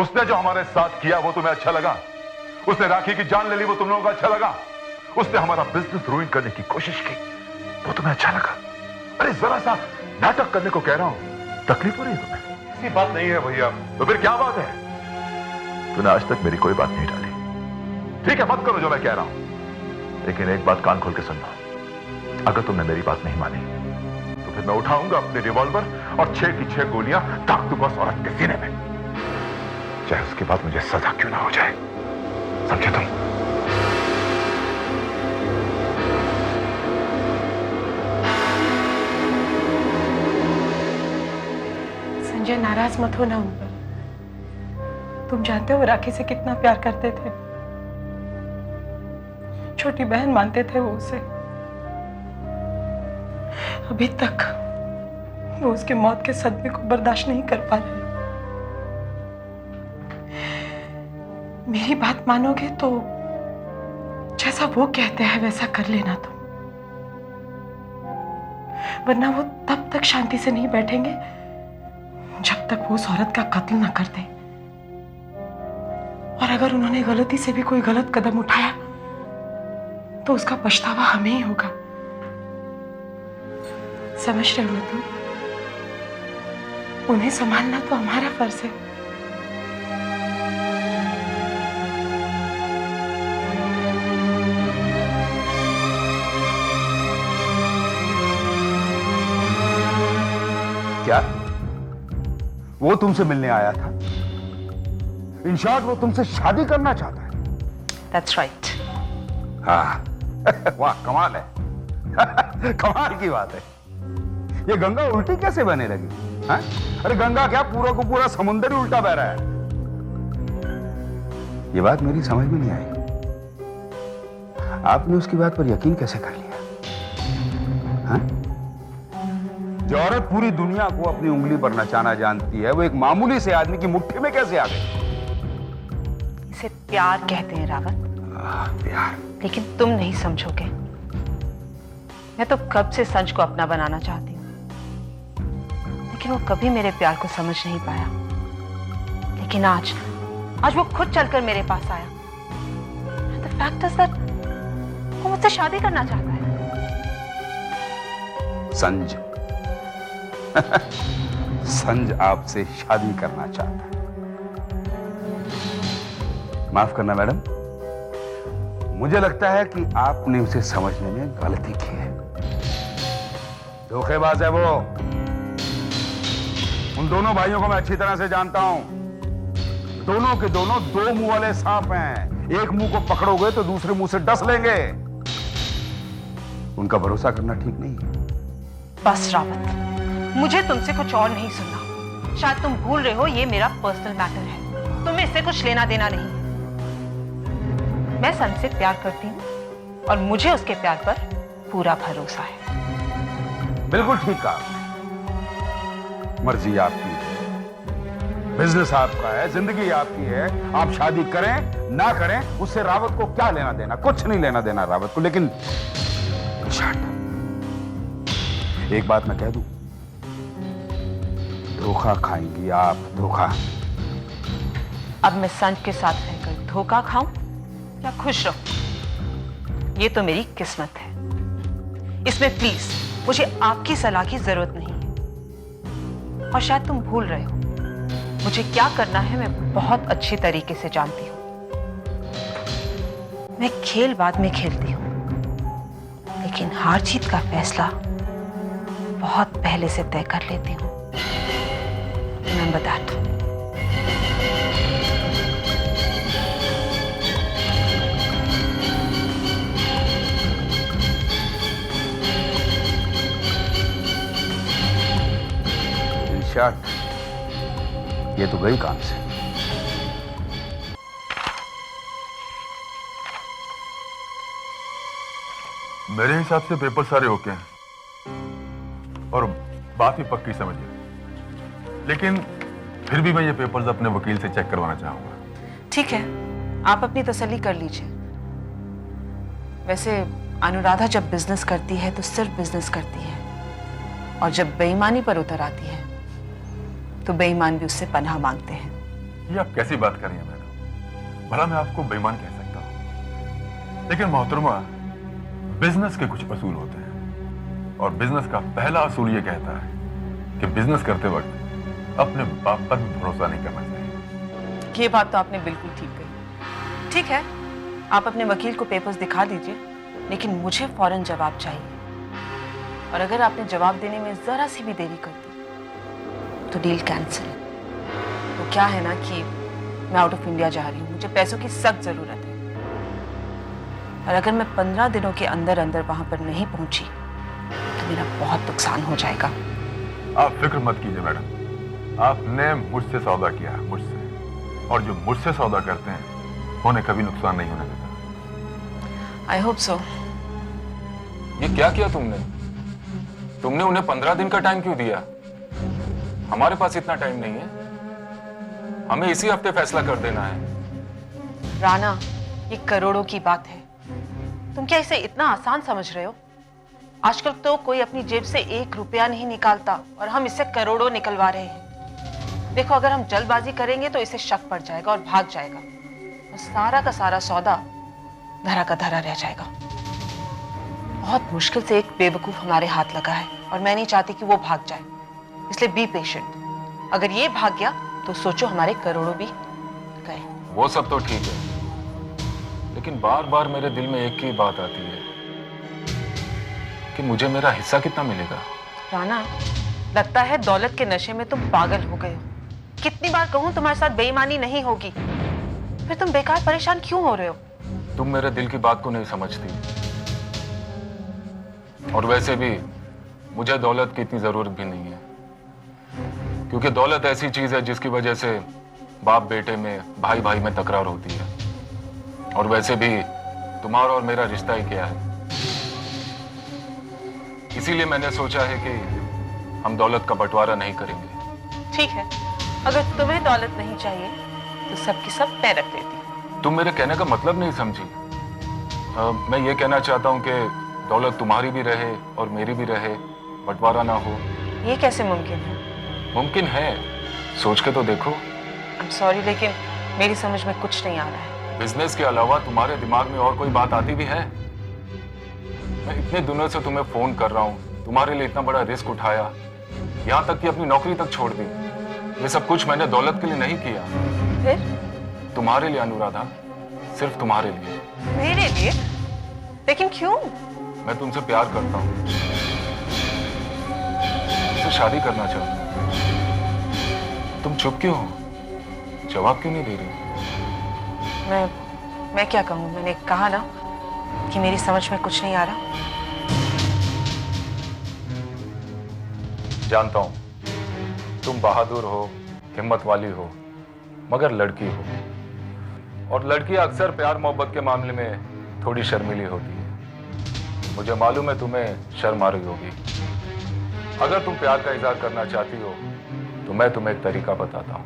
उसने जो हमारे साथ किया वो तुम्हें अच्छा लगा? उसने राखी की जान ले ली वो तुम लोगों को अच्छा लगा? उसने हमारा बिजनेस रूइन करने की कोशिश की वो तुम्हें अच्छा लगा? अरे जरा सा नाटक करने को कह रहा हूं, तकलीफ हो रही है तुम्हें? ऐसी बात नहीं है भैया। तो फिर क्या बात है? तूने आज तक मेरी कोई बात नहीं डाली। ठीक है, मत करो जो मैं कह रहा हूं, लेकिन एक बात कान खोल के सुनना। अगर तुमने मेरी बात नहीं मानी तो फिर मैं उठाऊंगा अपने रिवॉल्वर और 6 की 6 गोलियां दाग दूंगा उस औरत के सीने में, चाहे उसके बाद मुझे सजा क्यों ना हो जाए। समझे तुम? संजय, नाराज मत हो ना उन पर। तुम जानते हो राखी से कितना प्यार करते थे। छोटी बहन मानते थे वो उसे। अभी तक वो उसकी मौत के सदमे को बर्दाश्त नहीं कर पा रहे। मेरी बात मानोगे तो जैसा वो कहते हैं वैसा कर लेना तुम, वरना वो तब तक शांति से नहीं बैठेंगे जब तक वो उस औरत का कत्ल ना कर दे। और अगर उन्होंने गलती से भी कोई गलत कदम उठाया तो उसका पछतावा हमें ही होगा। समझ रहे हो ना तुम? उन्हें संभालना तो हमारा फर्ज है। क्या वो तुमसे मिलने आया था? इन शॉर्ट वो तुमसे शादी करना चाहता है? That's right. हाँ वाह, कमाल है। कमाल की बात है। ये गंगा उल्टी कैसे बने लगी? हाँ? अरे गंगा क्या, पूरा को पूरा समुंदर ही उल्टा बह रहा है। ये बात मेरी समझ में नहीं आई। आपने उसकी बात पर यकीन कैसे कर लिया? हाँ? जो औरत पूरी दुनिया को अपनी उंगली पर नचाना जानती है, वो एक मामूली से आदमी की मुट्ठी में कैसे आ गई? इसे प्यार कहते हैं रावत। प्यार? लेकिन तुम नहीं समझोगे। मैं तो कब से संज को अपना बनाना चाहती हूँ, लेकिन वो कभी मेरे प्यार को समझ नहीं पाया। लेकिन आज वो खुद चलकर मेरे पास आया। The fact is that वो मुझसे शादी करना चाहता है। संज संज आपसे शादी करना चाहता है। माफ करना मैडम, मुझे लगता है कि आपने उसे समझने में गलती की है। धोखेबाज है वो। उन दोनों भाइयों को मैं अच्छी तरह से जानता हूं। दोनों के दोनों दो मुंह वाले सांप हैं। एक मुंह को पकड़ोगे तो दूसरे मुंह से डस लेंगे। उनका भरोसा करना ठीक नहीं है। बस रावत, मुझे तुमसे कुछ और नहीं सुनना। शायद तुम भूल रहे हो ये मेरा पर्सनल मैटर है। तुम्हें इससे कुछ लेना देना नहीं। मैं सन से प्यार करती हूँ और मुझे उसके प्यार पर पूरा भरोसा है। बिल्कुल ठीक कहा। मर्जी आपकी है, बिजनेस आपका है, जिंदगी आपकी है। आप शादी करें ना करें उससे रावत को क्या लेना देना? कुछ नहीं लेना देना रावत को। लेकिन एक बात मैं कह दूं, धोखा खाएंगी आप, धोखा। अब मैं संज के साथ रहकर धोखा खाऊं या खुश रहूं, ये तो मेरी किस्मत है। इसमें प्लीज मुझे आपकी सलाह की जरूरत नहीं है। और शायद तुम भूल रहे हो, मुझे क्या करना है मैं बहुत अच्छी तरीके से जानती हूं। मैं खेल बाद में खेलती हूं, लेकिन हार जीत का फैसला बहुत पहले से तय कर लेती हूं। Remember that. इरशाद, ये तो गई काम से। मेरे हिसाब से पेपर सारे ओके हैं और बात भी पक्की समझिए, लेकिन फिर भी मैं ये पेपर्स अपने वकील से चेक करवाना चाहूंगा। ठीक है, आप अपनी तसल्ली कर लीजिए। वैसे अनुराधा जब बिजनेस करती है तो सिर्फ बिजनेस करती है, और जब बेईमानी पर उतर आती है तो बेईमान भी उससे पनाह मांगते हैं। ये आप कैसी बात कर रही हैं मैडम? भला मैं आपको बेईमान कह सकता हूं, लेकिन मोहतरमा, बिजनेस के कुछ असूल होते हैं और बिजनेस का पहला असूल ये कहता है कि बिजनेस करते वक्त अपने बाप पर भी भरोसा नहीं करना चाहिए। ये बात तो आपने बिल्कुल ठीक कही। ठीक है, आप अपने वकील को पेपर्स दिखा दीजिए, लेकिन मुझे फौरन जवाब चाहिए। और अगर आपने जवाब देने में जरा सी भी देरी कर दी तो डील कैंसिल। तो क्या है ना कि मैं आउट ऑफ इंडिया जा रही हूँ, मुझे पैसों की सख्त जरूरत है, और अगर मैं 15 दिनों के अंदर अंदर वहां पर नहीं पहुंची तो मेरा बहुत नुकसान हो जाएगा। आप फिक्र मत कीजिए मैडम, आपने मुझसे सौदा किया है, मुझसे, और जो मुझसे सौदा करते हैं उन्हें कभी नुकसान नहीं होने देता। I hope so. ये क्या किया तुमने? तुमने उन्हें 15 दिन का टाइम क्यों दिया? हमारे पास इतना टाइम नहीं है, हमें इसी हफ्ते फैसला कर देना है। राणा, ये करोड़ों की बात है, तुम क्या इसे इतना आसान समझ रहे हो? आजकल तो कोई अपनी जेब से 1 रुपया नहीं निकालता और हम इससे करोड़ों निकलवा रहे हैं। देखो, अगर हम जल्दबाजी करेंगे तो इसे शक पड़ जाएगा और भाग जाएगा, और सारा का सारा सौदा धरा का धरा रह जाएगा। बहुत मुश्किल से एक बेवकूफ हमारे हाथ लगा है और मैं नहीं चाहती कि वो भाग जाए, इसलिए बी पेशेंट। अगर ये भाग गया तो सोचो हमारे करोड़ों भी गए। वो सब तो ठीक है, लेकिन बार बार मेरे दिल में एक ही बात आती है कि मुझे मेरा हिस्सा कितना मिलेगा। राणा, लगता है दौलत के नशे में तुम पागल हो गए हो। कितनी बार कहूं तुम्हारे साथ बेईमानी नहीं होगी, फिर तुम बेकार परेशान क्यों हो रहे हो? तुम मेरे दिल की बात को नहीं समझती, और वैसे भी मुझे दौलत की इतनी जरूरत भी नहीं है, क्योंकि दौलत ऐसी चीज है जिसकी वजह से बाप बेटे में, भाई भाई में तकरार होती है, और वैसे भी तुम्हारा और मेरा रिश्ता ही क्या है। इसीलिए मैंने सोचा है कि हम दौलत का बंटवारा नहीं करेंगे। ठीक है, अगर तुम्हें दौलत नहीं चाहिए तो सबकी सब मैं रख देती हूँ। तुम मेरे कहने का मतलब नहीं समझी। मैं ये कहना चाहता हूँ कि दौलत तुम्हारी भी रहे और मेरी भी रहे, बंटवारा ना हो। ये कैसे मुमकिन है? मुमकिन है, सोच के तो देखो। आई एम सॉरी, लेकिन मेरी समझ में कुछ नहीं आ रहा है। बिजनेस के अलावा तुम्हारे दिमाग में और कोई बात आती भी है? मैं इतने दिनों से तुम्हें फोन कर रहा हूँ, तुम्हारे लिए इतना बड़ा रिस्क उठाया, यहाँ तक कि अपनी नौकरी तक छोड़ दी। ये सब कुछ मैंने दौलत के लिए नहीं किया। फिर? तुम्हारे लिए अनुराधा, सिर्फ तुम्हारे लिए। मेरे लिए? लेकिन क्यों? मैं तुमसे प्यार करता हूँ, तुमसे शादी करना चाहता हूँ। तुम चुप क्यों हो? जवाब क्यों नहीं दे रही? मैं क्या कहूँ? मैंने कहा ना कि मेरी समझ में कुछ नहीं आ रहा। जानता हूं तुम बहादुर हो, हिम्मत वाली हो, मगर लड़की हो, और लड़कियां अक्सर प्यार मोहब्बत के मामले में थोड़ी शर्मीली होती है। मुझे मालूम है तुम्हें शर्म आ रही होगी। अगर तुम प्यार का इजहार करना चाहती हो तो मैं तुम्हें एक तरीका बताता हूं।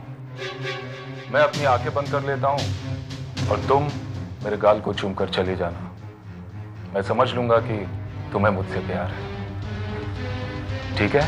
मैं अपनी आंखें बंद कर लेता हूं और तुम मेरे गाल को चूम कर चले जाना। मैं समझ लूंगा कि तुम्हें मुझसे प्यार है। ठीक है?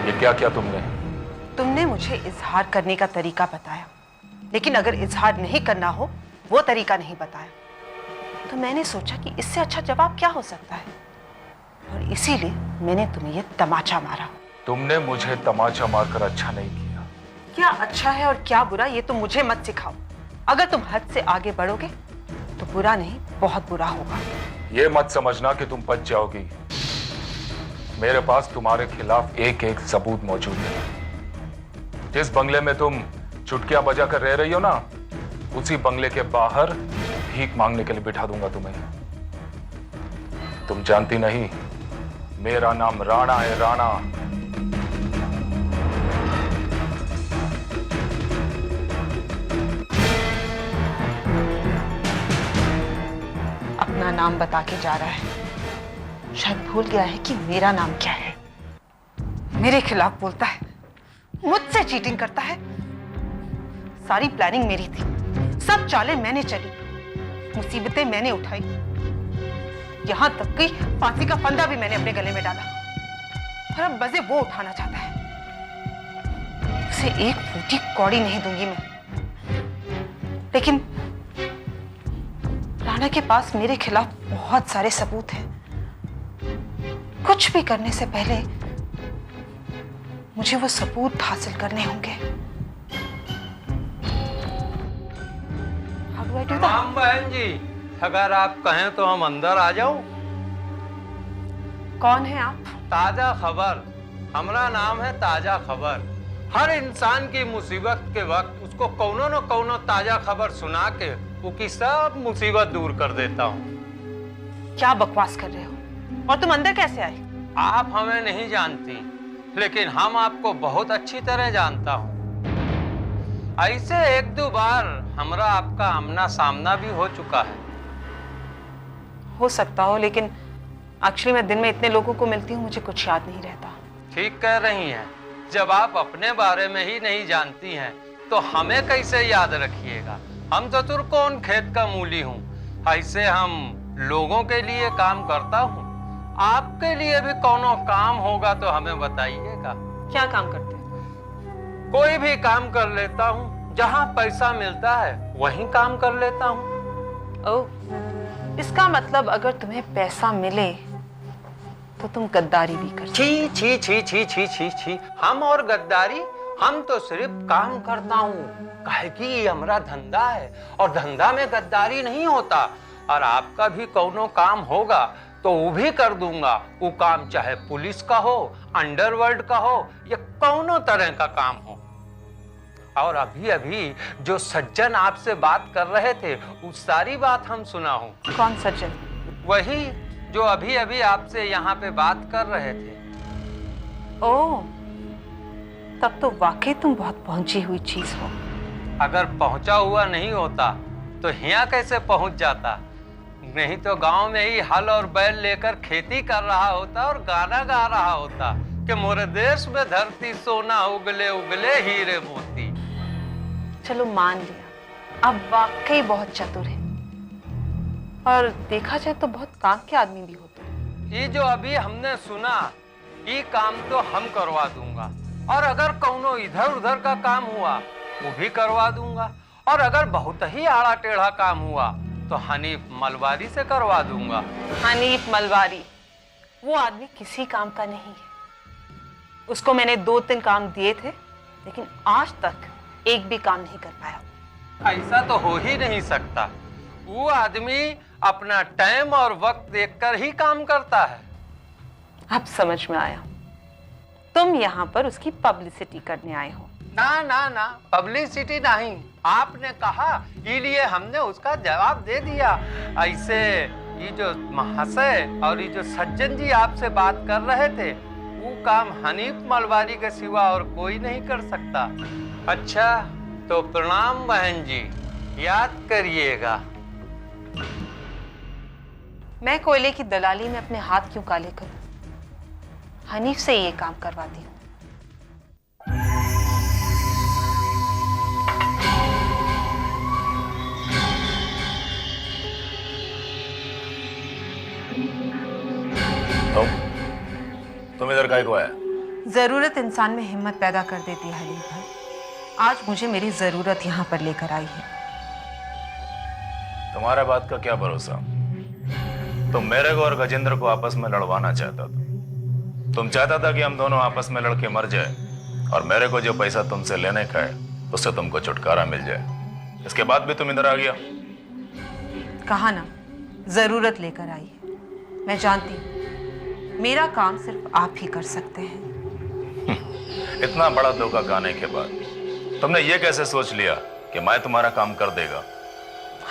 ये क्या किया तुमने? तुमने मुझे इजहार करने का तरीका बताया, लेकिन अगर इजहार नहीं करना हो वो तरीका नहीं बताया, तो मैंने सोचा कि इससे अच्छा जवाब क्या हो सकता है, और इसीलिए मैंने तुम्हें ये तमाचा मारा। तुमने मुझे तमाचा मारकर अच्छा नहीं किया। क्या अच्छा है और क्या बुरा ये तुम मुझे मत सिखाओ। अगर तुम हद से आगे बढ़ोगे तो बुरा नहीं, बहुत बुरा होगा। ये मत समझना कि तुम बच जाओगी। मेरे पास तुम्हारे खिलाफ एक एक सबूत मौजूद है। जिस बंगले में तुम चुटकियां बजा कर रह रही हो ना, उसी बंगले के बाहर भीख मांगने के लिए बिठा दूंगा तुम्हें। तुम जानती नहीं, मेरा नाम राणा है, राणा। अपना नाम बता के जा रहा है। शायद भूल गया है कि मेरा नाम क्या है। मेरे खिलाफ बोलता है, मुझसे चीटिंग करता है। सारी प्लानिंग मेरी थी, सब चालें मैंने चली, मुसीबतें मैंने उठाई, यहां तक कि फांसी का फंदा भी मैंने अपने गले में डाला। और अब मजे वो उठाना चाहता है। उसे एक फूटी कौड़ी नहीं दूंगी मैं। लेकिन राणा के पास मेरे खिलाफ बहुत सारे सबूत हैं। कुछ भी करने से पहले मुझे वो सबूत हासिल करने होंगे। How do I do that? Ram बहन जी, अगर आप कहें तो हम अंदर आ जाऊं। कौन है आप? ताजा खबर, हमारा नाम है ताजा खबर। हर इंसान की मुसीबत के वक्त उसको कौनो न कौनो ताजा खबर सुना के उसकी सब मुसीबत दूर कर देता हूँ। क्या बकवास कर रहे हो? और तुम अंदर कैसे आए? आप हमें नहीं जानती, लेकिन हम आपको बहुत अच्छी तरह जानता हूँ। ऐसे एक दो बार हमारा आपका आमना सामना भी हो चुका है। हो सकता हो, लेकिन एक्चुअली मैं दिन में इतने लोगों को मिलती हूँ, मुझे कुछ याद नहीं रहता। ठीक कह रही हैं। जब आप अपने बारे में ही नहीं जानती हैं, तो हमें कैसे याद रखिएगा? हम चतुर्कोण खेत का मूली हूँ। ऐसे हम लोगों के लिए काम करता हूँ। आपके लिए भी कोनो काम होगा तो हमें बताइएगा। क्या काम करते हो? कोई भी काम कर लेता हूँ, जहाँ पैसा मिलता है वहीं काम कर लेता हूँ। ओह, इसका मतलब अगर तुम्हें पैसा मिले तो तुम गद्दारी भी कर सकते। छी छी छी छी छी छी छी, हम और गद्दारी? हम तो सिर्फ काम करता हूँ, काहे कि ये हमारा धंधा है और धंधा में गद्दारी नहीं होता। और आपका भी कोनो काम होगा तो वो भी कर दूंगा। वो काम चाहे पुलिस का हो, अंडरवर्ल्ड का हो, या कोनो तरह का काम हो। और अभी अभी जो सज्जन आपसे बात कर रहे थे, उस सारी बात हम सुना हूँ। कौन सज्जन? वही जो अभी अभी आपसे यहाँ पे बात कर रहे थे। ओह, तब तो वाकई तुम बहुत पहुंची हुई चीज हो। अगर पहुंचा हुआ नहीं होता तो यहाँ कैसे पहुंच जाता? नहीं तो गांव में ही हल और बैल लेकर खेती कर रहा होता और गाना गा रहा होता कि मोरे देश में धरती सोना उगले उगले हीरे मोती। चलो मान लिया, अब वाकई बहुत चतुर है। और देखा जाए तो बहुत काम के आदमी भी होते हैं। ये जो अभी हमने सुना, ये काम तो हम करवा दूंगा। और अगर कौनो इधर उधर का काम हुआ वो भी करवा दूंगा। और अगर बहुत ही आड़ा टेढ़ा काम हुआ तो हनीफ मलवारी से करवा दूंगा। हनीफ मलवारी, वो आदमी किसी काम का नहीं है। उसको मैंने 2-3 काम दिए थे, लेकिन आज तक एक भी काम नहीं कर पाया। ऐसा तो हो ही नहीं सकता। वो आदमी अपना टाइम और वक्त देखकर ही काम करता है। अब समझ में आया, तुम यहाँ पर उसकी पब्लिसिटी करने आए हो। ना ना ना, पब्लिसिटी नहीं। आपने कहा, इसलिए हमने उसका जवाब दे दिया। ऐसे ये जो महाशय और ये जो सज्जन जी आपसे बात कर रहे थे, वो काम हनीफ मलवारी के सिवा और कोई नहीं कर सकता। अच्छा तो प्रणाम बहन जी, याद करिएगा। मैं कोयले की दलाली में अपने हाथ क्यों काले करूं? हनीफ से ये काम करवाती हूँ। तुम इधर काहे को आया? जरूरत इंसान में हिम्मत पैदा कर देती है हनीफ भाई। आज मुझे मेरी जरूरत यहाँ पर लेकर आई है। तुम्हारा बात का क्या भरोसा? तुम मेरे को और गजेंद्र को आपस में लड़वाना चाहता था। तुम चाहता था कि हम दोनों आपस में लड़के मर जाए और मेरे को जो पैसा तुमसे लेने का है उससे तुमको छुटकारा मिल जाए। इसके बाद भी तुम इधर आ गया। कहा ना, जरूरत लेकर आई है। मैं जानती हूँ मेरा काम सिर्फ आप ही कर सकते हैं। इतना बड़ा धोखा खाने के बाद तुमने ये कैसे सोच लिया कि मैं तुम्हारा काम कर देगा?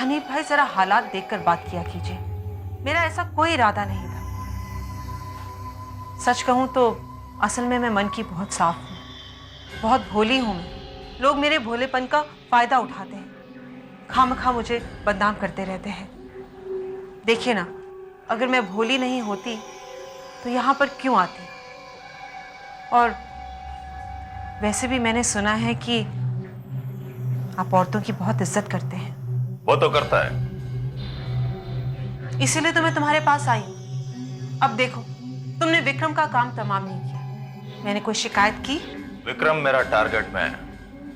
हनीफ भाई, जरा हालात देखकर बात किया कीजिए। मेरा ऐसा कोई इरादा नहीं था। सच कहूं तो असल में मैं मन की बहुत साफ हूं, बहुत भोली हूं मैं। लोग मेरे भोलेपन का फायदा उठाते हैं, खामखा मुझे बदनाम करते रहते हैं। देखिए ना, अगर मैं भोली नहीं होती तो यहाँ पर क्यों आती? और वैसे भी मैंने सुना है कि आप औरतों की बहुत इज्जत करते हैं। वो तो करता है। इसीलिए तो मैं तुम्हारे पास आई हूं। अब देखो, तुमने विक्रम का काम तमाम नहीं किया। मैंने कोई शिकायत की? विक्रम मेरा टारगेट में है।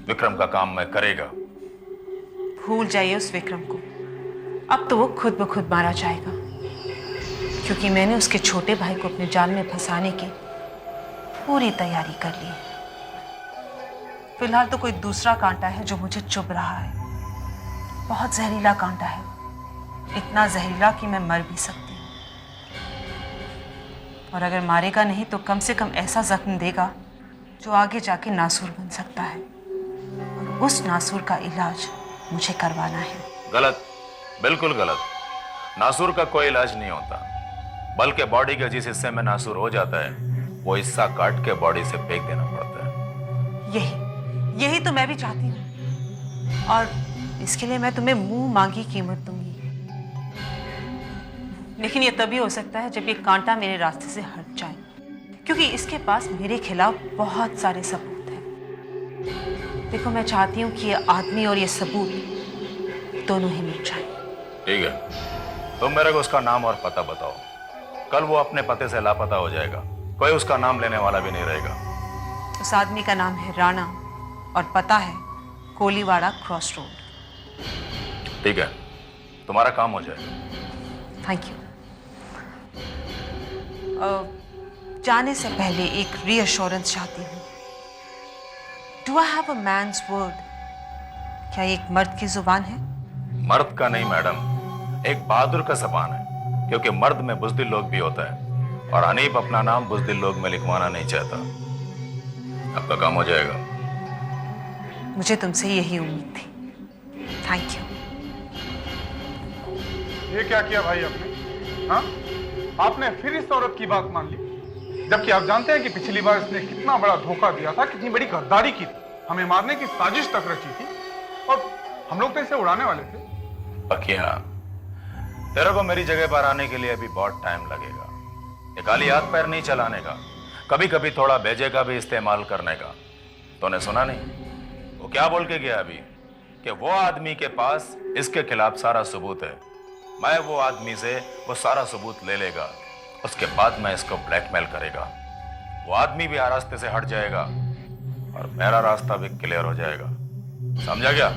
विक्रम का काम मैं करेगा। भूल जाइए उस विक्रम को। अब तो वो खुद ब खुद मारा जाएगा, क्योंकि मैंने उसके छोटे भाई को अपने जाल में फंसाने की पूरी तैयारी कर ली है। फिलहाल तो कोई दूसरा कांटा है जो मुझे चुभ रहा है। बहुत जहरीला कांटा है, इतना जहरीला कि मैं मर भी सकती हूँ। और अगर मारेगा नहीं तो कम से कम ऐसा जख्म देगा जो आगे जाके नासूर बन सकता है, और उस नासूर का इलाज मुझे करवाना है। गलत, बिल्कुल गलत। नासूर का कोई इलाज नहीं होता, बल्कि बॉडी के जिस हिस्से में नासूर हो जाता है वो हिस्सा काट के बॉडी से फेंक देना पड़ता है। यही तो मैं भी चाहती हूँ, और इसके लिए मैं तुम्हें मुंह मांगी कीमत दूंगी। लेकिन ये तभी हो सकता है जब ये कांटा मेरे रास्ते से हट जाए, क्योंकि इसके पास मेरे खिलाफ बहुत सारे सबूत हैं। देखो, मैं चाहती हूँ कि ये आदमी और ये सबूत दोनों ही मिट जाए। ठीक है, तुम मेरे को उसका नाम और पता बताओ। कल वो अपने पते से लापता हो जाएगा, कोई उसका नाम लेने वाला भी नहीं रहेगा। उस आदमी का नाम है राणा और पता है कोलीवाड़ा क्रॉस रोड। ठीक है, तुम्हारा काम हो जाएगा। Thank you. जाने से पहले एक रीअश्योरेंस चाहती हूँ। Do I have a man's word? क्या ये एक मर्द की जुबान है? मर्द का नहीं मैडम, एक बहादुर का जबान है, क्योंकि मर्द में बुज़दिल लोग भी होता है, और हनीफ अपना नाम बुज़दिल लोग में लिखवाना नहीं चाहता। आपका काम हो जाएगा। मुझे तुमसे यही उम्मीद थी। Thank you. ये क्या किया भाई आपने? हाँ, आपने फिर इस औरत की बात मान ली, जबकि आप जानते हैं कि पिछली बार इसने कितना बड़ा धोखा दिया था, कितनी बड़ी गद्दारी की थी, हमें मारने की साजिश तक रची थी, और हम लोग तो इसे उड़ाने वाले थे। पकिया, तेरे को मेरी जगह पर आने के लिए अभी बहुत टाइम लगेगा। ये खाली हाथ पैर नहीं चलाने का, कभी कभी थोड़ा भेजे का भी इस्तेमाल करने का। तूने सुना नहीं वो क्या बोल के गया अभी? कि वो आदमी के पास इसके खिलाफ सारा सबूत है, मैं वो आदमी से वो सारा सबूत ले लेगा, उसके बाद मैं इसको ब्लैकमेल करेगा। वो आदमी भी रास्ते से हट जाएगा और मेरा रास्ता भी क्लियर हो जाएगा। समझा क्या?